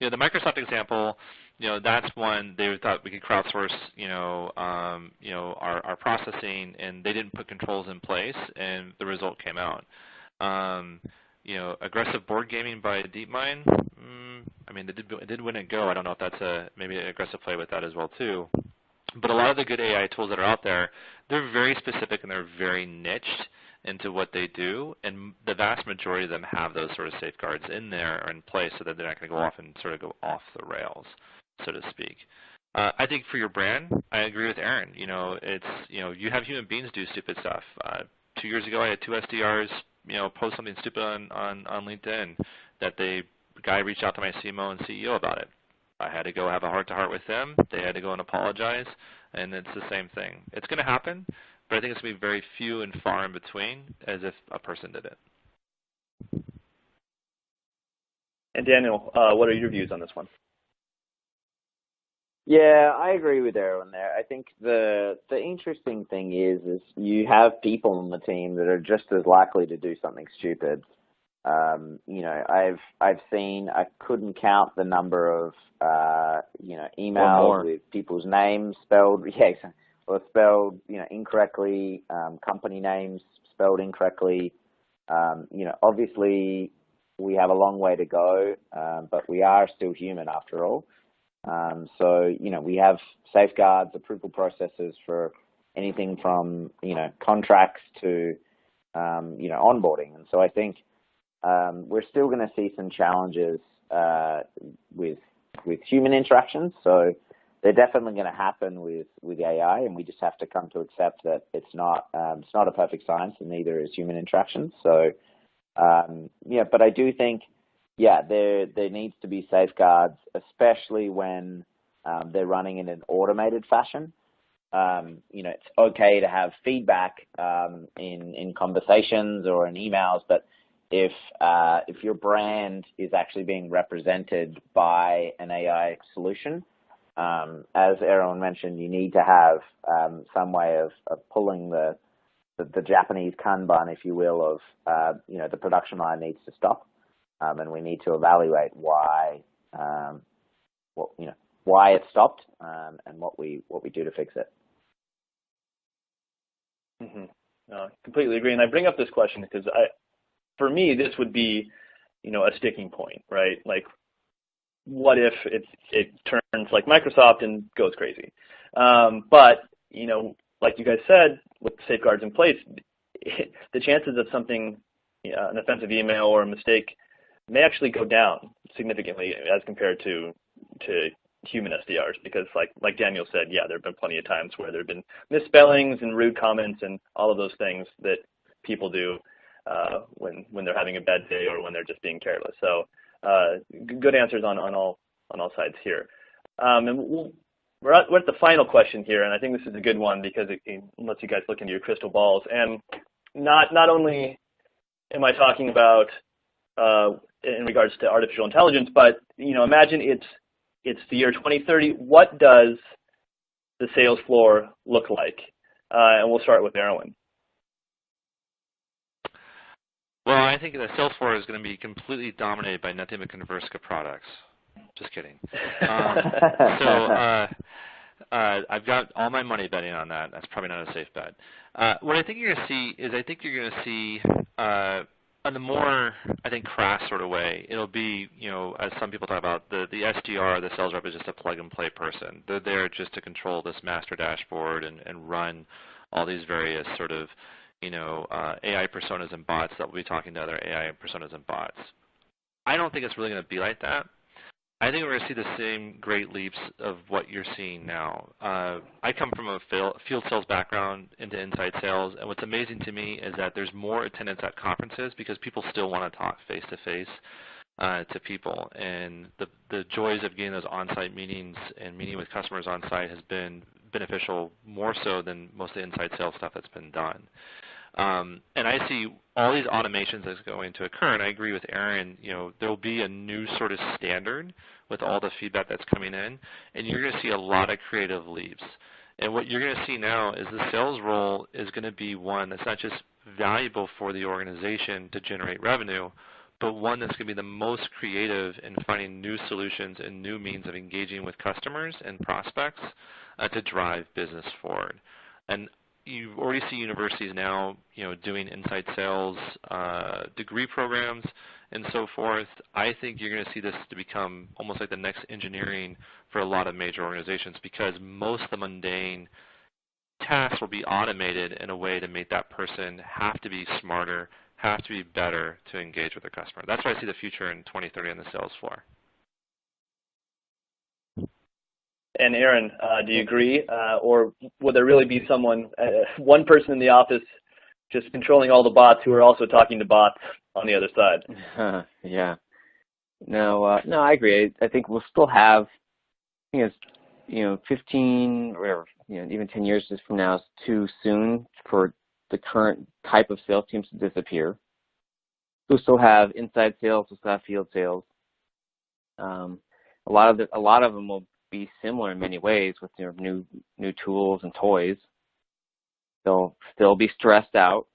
The Microsoft example, that's one they thought we could crowdsource, our processing, and they didn't put controls in place, and the result came out. Aggressive board gaming by DeepMind. I mean, it did win and go. I don't know if that's maybe an aggressive play with that as well too. But a lot of the good AI tools that are out there, they're very specific and they're very niched into what they do, and the vast majority of them have those sort of safeguards in there or in place so that they're not going to go off and sort of go off the rails, so to speak. I think for your brand, I agree with Aaron. You have human beings do stupid stuff. 2 years ago, I had 2 SDRs, post something stupid on LinkedIn that the guy reached out to my CMO and CEO about it. I had to go have a heart-to-heart with them. They had to go and apologize, and it's the same thing. It's going to happen, but I think it's going to be very few and far in between as if a person did it. And Daniel, what are your views on this one? Yeah, I agree with Erroin there. I think the interesting thing is you have people on the team that are just as likely to do something stupid. I've seen, I couldn't count the number of emails with people's names spelled incorrectly, company names spelled incorrectly. Obviously we have a long way to go, but we are still human after all. So we have safeguards, approval processes for anything from contracts to onboarding, and so I think we're still going to see some challenges with human interactions. So they're definitely going to happen with AI, and we just have to come to accept that it's not a perfect science, and neither is human interactions. So but I do think there needs to be safeguards, especially when they're running in an automated fashion. It's okay to have feedback in conversations or in emails, but if your brand is actually being represented by an AI solution, as Erroin mentioned, you need to have some way of pulling the Japanese kanban, if you will, of the production line needs to stop, and we need to evaluate why it stopped, and what we do to fix it. Mm-hmm. Completely agree, and I bring up this question because for me, this would be, a sticking point, right? Like, what if it turns like Microsoft and goes crazy? But, like you guys said, with safeguards in place, the chances of something, an offensive email or a mistake, may actually go down significantly as compared to human SDRs, because like Daniel said, there have been plenty of times where there have been misspellings and rude comments and all of those things that people do when they're having a bad day or when they're just being careless. So good answers on all sides here. And we're at the final question here, and I think this is a good one because it lets you guys look into your crystal balls. And not only am I talking about in regards to artificial intelligence, but imagine it's the year 2030. What does the sales floor look like? And we'll start with Erroin. Well, I think the sales floor is going to be completely dominated by nothing but Conversica products. Just kidding. I've got all my money betting on that. That's probably not a safe bet. What I think you're going to see is in the more, I think, crass sort of way, it'll be, as some people talk about, the SDR, the sales rep, is just a plug-and-play person. They're there just to control this master dashboard and run all these various sort of, AI personas and bots that will be talking to other AI personas and bots. I don't think it's really going to be like that. I think we're going to see the same great leaps of what you're seeing now. I come from a field sales background into inside sales, and what's amazing to me is that there's more attendance at conferences because people still want to talk face-to-face. to people. And the joys of getting those on-site meetings and meeting with customers on-site has been beneficial more so than most of the inside sales stuff that's been done. And I see all these automations that's going to occur, and I agree with Aaron, there will be a new sort of standard with all the feedback that's coming in, and you're going to see a lot of creative leaps. And what you're going to see now is the sales role is going to be one that's not just valuable for the organization to generate revenue, but one that's going to be the most creative in finding new solutions and new means of engaging with customers and prospects to drive business forward. And you already see universities now, doing inside sales degree programs and so forth. I think you're going to see this to become almost like the next engineering for a lot of major organizations, because most of the mundane tasks will be automated in a way to make that person have to be smarter, have to be better to engage with their customer. That's why I see the future in 2030 on the sales floor. And Aaron, do you agree, or would there really be one person in the office just controlling all the bots who are also talking to bots on the other side? Yeah. No, I agree. I think we'll still have, 15 or even 10 years just from now is too soon for the current type of sales teams to disappear. We'll still have inside sales, we'll still have field sales. A lot of them will be similar in many ways with new tools and toys. They'll still be stressed out,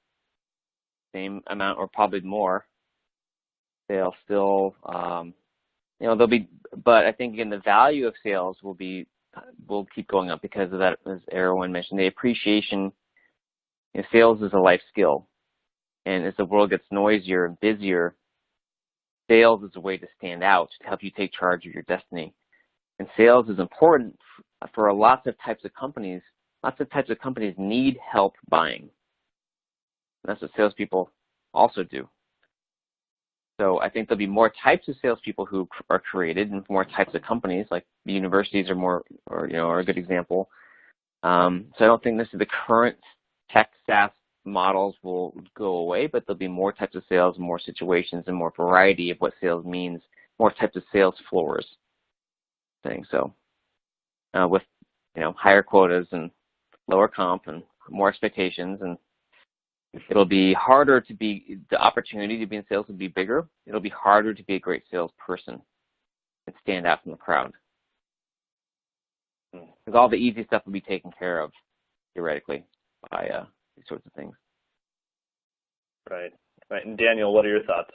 same amount or probably more. They'll still, they'll be, but I think again the value of sales will keep going up because of that, as Erroin mentioned, the appreciation. Sales is a life skill, and as the world gets noisier and busier, sales is a way to stand out, to help you take charge of your destiny. And sales is important for lots of types of companies. Lots of types of companies need help buying. And that's what salespeople also do. So I think there'll be more types of salespeople who are created, and more types of companies. Like the universities are a good example. So I don't think this is the current tech SaaS models will go away, but there'll be more types of sales, more situations, and more variety of what sales means. More types of sales floors. So with higher quotas and lower comp and more expectations, and it'll be harder the opportunity to be in sales will be bigger. It'll be harder to be a great salesperson and stand out from the crowd, because all the easy stuff will be taken care of theoretically by these sorts of things. Right. And Daniel, what are your thoughts?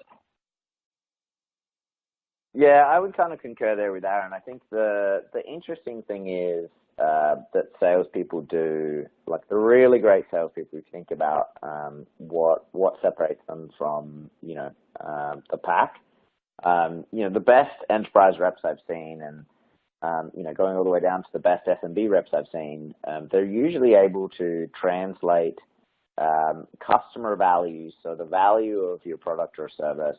Yeah, I would kind of concur there with Aaron. I think the interesting thing is that salespeople do, like the really great salespeople, if you think about what separates them from the pack. The best enterprise reps I've seen, and going all the way down to the best SMB reps I've seen, they're usually able to translate customer values, so the value of your product or service,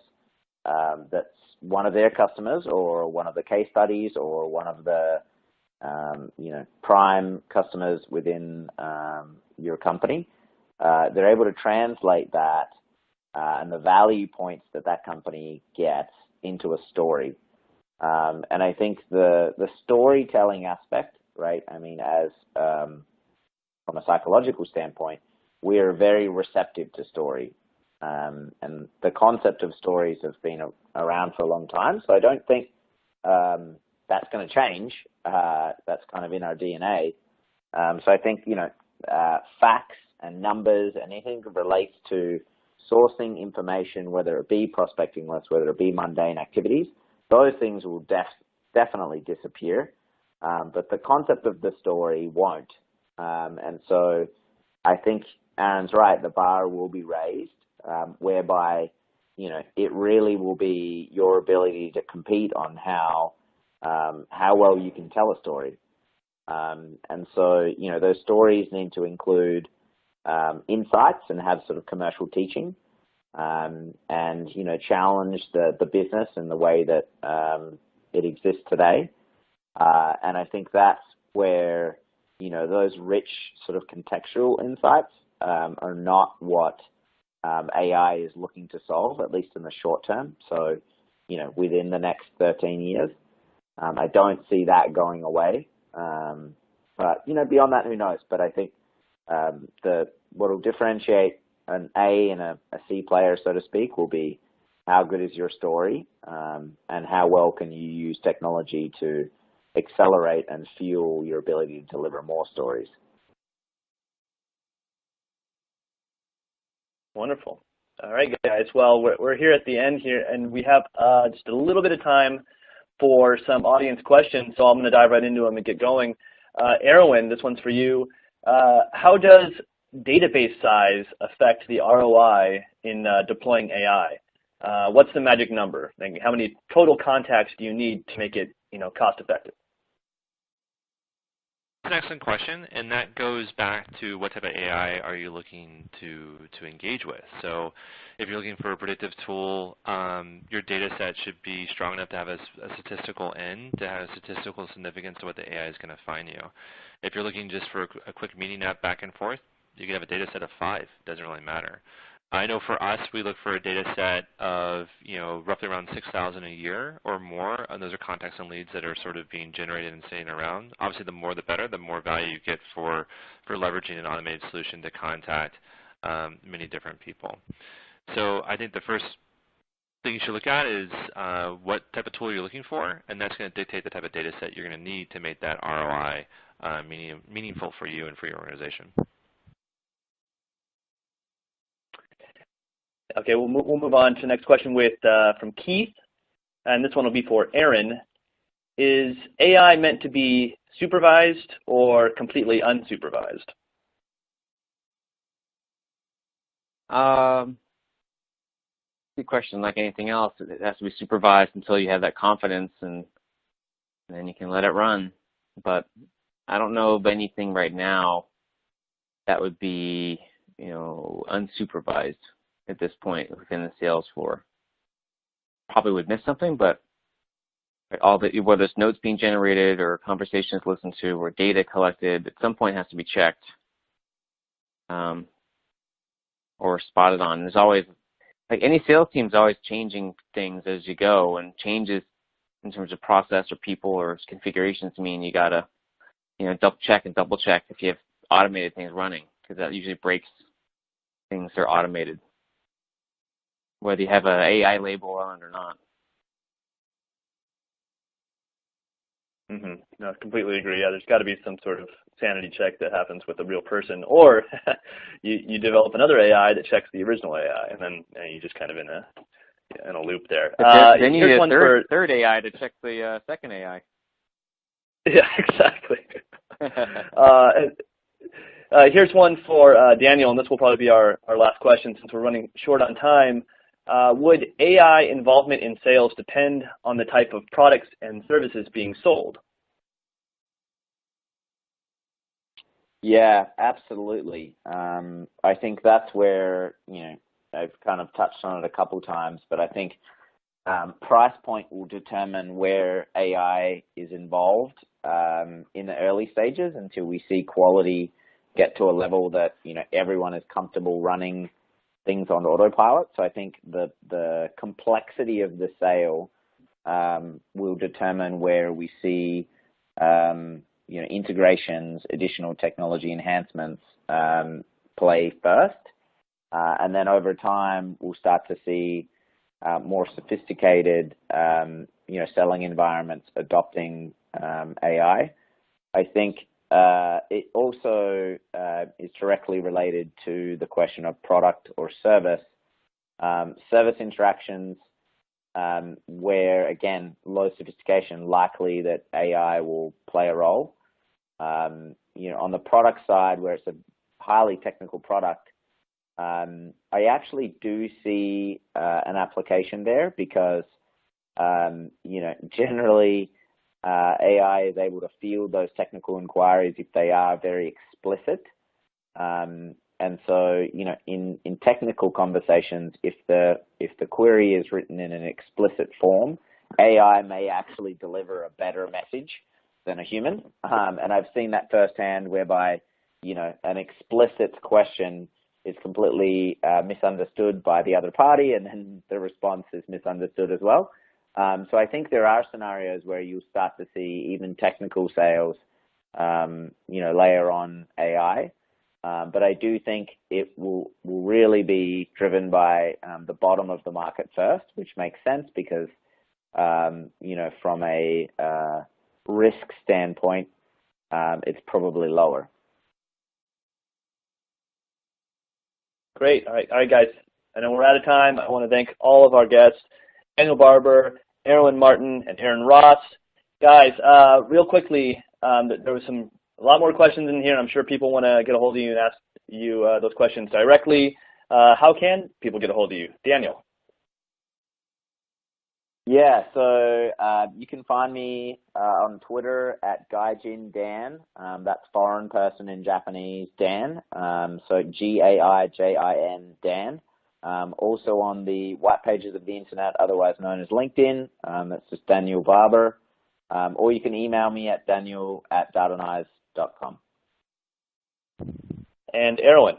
that's one of their customers or one of the case studies or one of the prime customers within your company. They're able to translate that and the value points that company gets into a story. And I think the storytelling aspect, right? I mean, as from a psychological standpoint, we are very receptive to story. And the concept of stories has been around for a long time, so I don't think that's going to change. That's kind of in our DNA. So I think, facts and numbers and anything that relates to sourcing information, whether it be prospecting lists, whether it be mundane activities, those things will definitely disappear. But the concept of the story won't. And so I think Aaron's right, the bar will be raised, whereby, it really will be your ability to compete on how well you can tell a story. And so, those stories need to include insights and have sort of commercial teaching, and, challenge the business in the way that it exists today. And I think that's where, those rich sort of contextual insights are not what AI is looking to solve, at least in the short term. So, within the next 13 years. I don't see that going away. But beyond that, who knows? But I think what will differentiate an A and a C player, so to speak, will be how good is your story, and how well can you use technology to accelerate and fuel your ability to deliver more stories. Wonderful. All right, guys. Well, we're here at the end here, and we have just a little bit of time for some audience questions, so I'm going to dive right into them and get going. Erroin, this one's for you. How does database size affect the ROI in deploying AI? What's the magic number? Like, how many total contacts do you need to make it, cost effective? That's an excellent question, and that goes back to what type of AI are you looking to engage with. So if you're looking for a predictive tool, your data set should be strong enough to have a statistical end, to have a statistical significance to what the AI is going to find you. If you're looking just for a quick meeting app back and forth, you can have a data set of 5. Doesn't really matter. I know for us, we look for a data set of, roughly around 6,000 a year or more, and those are contacts and leads that are sort of being generated and staying around. Obviously, the more the better, the more value you get for leveraging an automated solution to contact many different people. So I think the first thing you should look at is what type of tool you're looking for, and that's going to dictate the type of data set you're going to need to make that ROI meaningful for you and for your organization. Okay, we'll move on to the next question from Keith, and this one will be for Aaron. Is AI meant to be supervised or completely unsupervised? Good question. Like anything else, it has to be supervised until you have that confidence, and then you can let it run. But I don't know of anything right now that would be, unsupervised at this point within the sales floor. Probably would miss something, but whether it's notes being generated or conversations listened to or data collected, at some point has to be checked or spotted on. There's always, like any sales team is always changing things as you go, and changes in terms of process or people or configurations mean you gotta, double check if you have automated things running, because that usually breaks things that are automated, whether you have an AI label on it or not. Mm-hmm. No, I completely agree. Yeah, there's got to be some sort of sanity check that happens with a real person, or you develop another AI that checks the original AI, and then you're just kind of in a loop there. Then you need a third AI to check the second AI. Yeah, exactly. Here's one for Daniel, and this will probably be our last question since we're running short on time. Would AI involvement in sales depend on the type of products and services being sold? Yeah, absolutely. I think that's where, I've kind of touched on it a couple times, but I think price point will determine where AI is involved in the early stages until we see quality get to a level that, everyone is comfortable running things on autopilot. So I think the complexity of the sale will determine where we see integrations, additional technology enhancements play first, and then over time we'll start to see more sophisticated selling environments adopting AI. I think it also is directly related to the question of product or service. Service interactions where, again, low sophistication, likely that AI will play a role. On the product side, where it's a highly technical product, I actually do see an application there because, generally, AI is able to field those technical inquiries if they are very explicit. And so, in technical conversations, if the query is written in an explicit form, AI may actually deliver a better message than a human. And I've seen that firsthand, whereby, an explicit question is completely misunderstood by the other party, and then the response is misunderstood as well. So I think there are scenarios where you'll start to see even technical sales, layer on AI. But I do think it will really be driven by the bottom of the market first, which makes sense because, from a risk standpoint, it's probably lower. Great. All right, guys. I know we're out of time. I want to thank all of our guests, Daniel Barber, Erroin Martin, and Aaron Ross. Guys, real quickly, there was a lot more questions in here. I'm sure people want to get a hold of you and ask you those questions directly. How can people get a hold of you? Daniel. Yeah, so you can find me on Twitter at GaijinDan. That's foreign person in Japanese, Dan. So Gaijin Dan. Also on the white pages of the internet, otherwise known as LinkedIn. That's just Daniel Barber. Or you can email me at daniel@datanyze.com. And Erroin.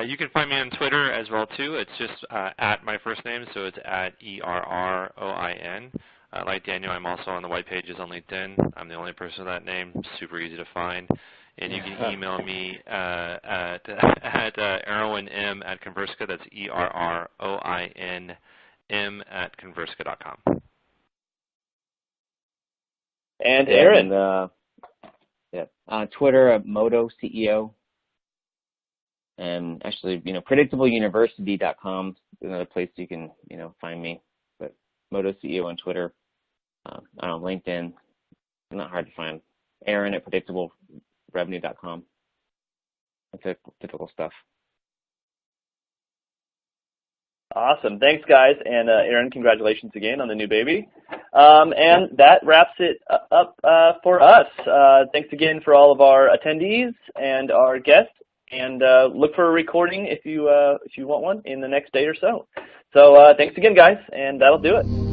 You can find me on Twitter as well too. It's just at my first name, so it's at Erroin. Like Daniel, I'm also on the white pages on LinkedIn. I'm the only person with that name. Super easy to find. And you can email me at Erroin M at Conversica. That's ERROIN M at Conversica.com. And Aaron. On Twitter at Moto CEO. And actually, predictableuniversity.com is another place you can, find me. But Moto CEO on Twitter, on LinkedIn, not hard to find. Aaron at predictablerevenue.com. That's typical stuff. Awesome. Thanks, guys. And Aaron, congratulations again on the new baby. And that wraps it up for us. Thanks again for all of our attendees and our guests. And look for a recording if you want one in the next day or so. So thanks again, guys, and that'll do it.